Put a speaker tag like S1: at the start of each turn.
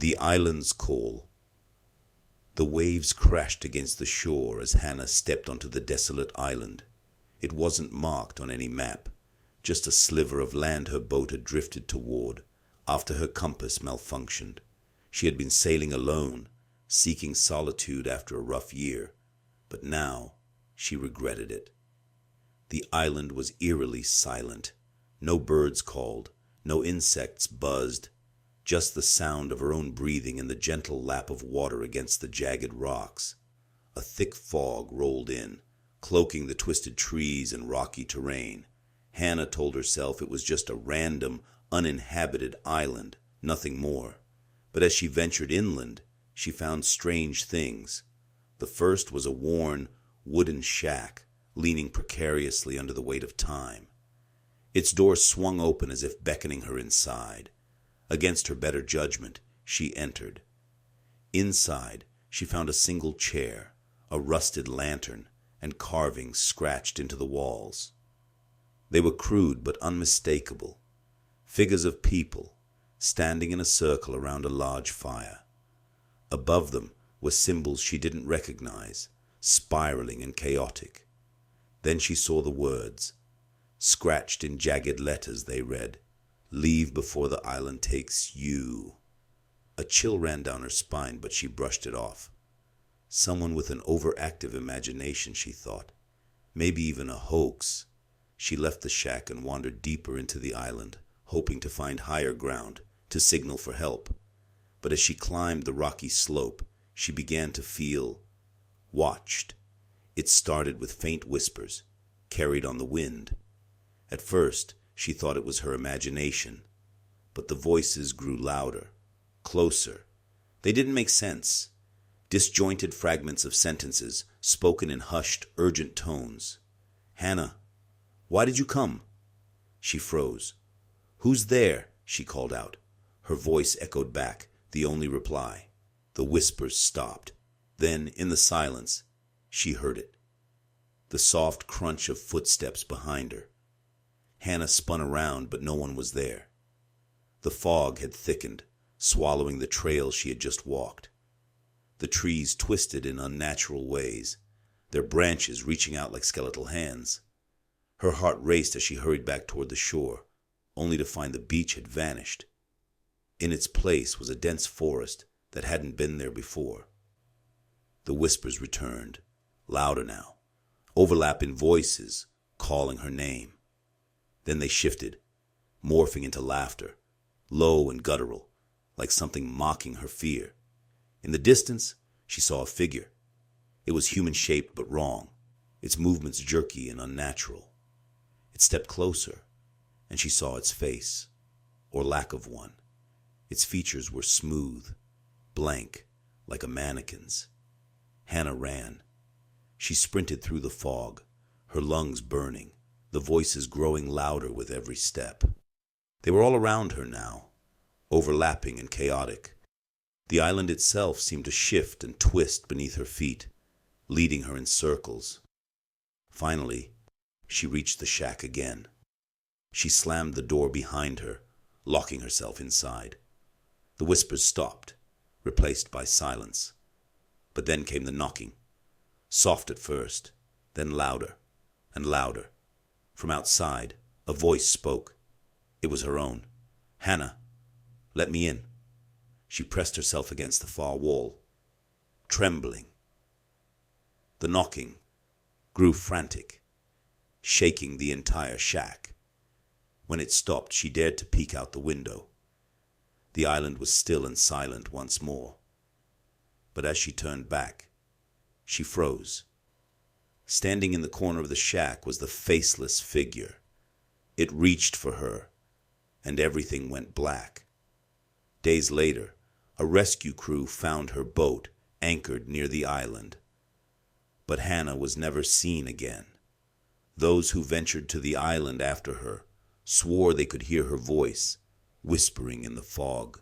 S1: The island's call. The waves crashed against the shore as Hanna stepped onto the desolate island. It wasn't marked on any map, just a sliver of land her boat had drifted toward after her compass malfunctioned. She had been sailing alone, seeking solitude after a rough year, but now she regretted it. The island was eerily silent. No birds called, no insects buzzed, just the sound of her own breathing and the gentle lap of water against the jagged rocks. A thick fog rolled in, cloaking the twisted trees and rocky terrain. Hanna told herself it was just a random, uninhabited island, nothing more. But as she ventured inland, she found strange things. The first was a worn, wooden shack, leaning precariously under the weight of time. Its door swung open as if beckoning her inside. Against her better judgment, she entered. Inside, she found a single chair, a rusted lantern, and carvings scratched into the walls. They were crude but unmistakable, figures of people standing in a circle around a large fire. Above them were symbols she didn't recognize, spiraling and chaotic. Then she saw the words. Scratched in jagged letters they read, "Leave before the island takes you." A chill ran down her spine, but she brushed it off. Someone with an overactive imagination, she thought. Maybe even a hoax. She left the shack and wandered deeper into the island, hoping to find higher ground, to signal for help. But as she climbed the rocky slope, she began to feel watched. It started with faint whispers, carried on the wind. At first, she thought it was her imagination, but the voices grew louder, closer. They didn't make sense. Disjointed fragments of sentences, spoken in hushed, urgent tones. "Hanna, why did you come?" She froze. "Who's there?" she called out. Her voice echoed back, the only reply. The whispers stopped. Then, in the silence, she heard it. The soft crunch of footsteps behind her. Hanna spun around, but no one was there. The fog had thickened, swallowing the trail she had just walked. The trees twisted in unnatural ways, their branches reaching out like skeletal hands. Her heart raced as she hurried back toward the shore, only to find the beach had vanished. In its place was a dense forest that hadn't been there before. The whispers returned, louder now, overlapping voices calling her name. Then they shifted, morphing into laughter, low and guttural, like something mocking her fear. In the distance, she saw a figure. It was human-shaped but wrong, its movements jerky and unnatural. It stepped closer, and she saw its face, or lack of one. Its features were smooth, blank, like a mannequin's. Hanna ran. She sprinted through the fog, her lungs burning, the voices growing louder with every step. They were all around her now, overlapping and chaotic. The island itself seemed to shift and twist beneath her feet, leading her in circles. Finally, she reached the shack again. She slammed the door behind her, locking herself inside. The whispers stopped, replaced by silence. But then came the knocking, soft at first, then louder and louder. From outside, a voice spoke. It was her own. "Hanna, let me in." She pressed herself against the far wall, trembling. The knocking grew frantic, shaking the entire shack. When it stopped, she dared to peek out the window. The island was still and silent once more. But as she turned back, she froze. Standing in the corner of the shack was the faceless figure. It reached for her, and everything went black. Days later, a rescue crew found her boat anchored near the island. But Hanna was never seen again. Those who ventured to the island after her swore they could hear her voice, whispering in the fog.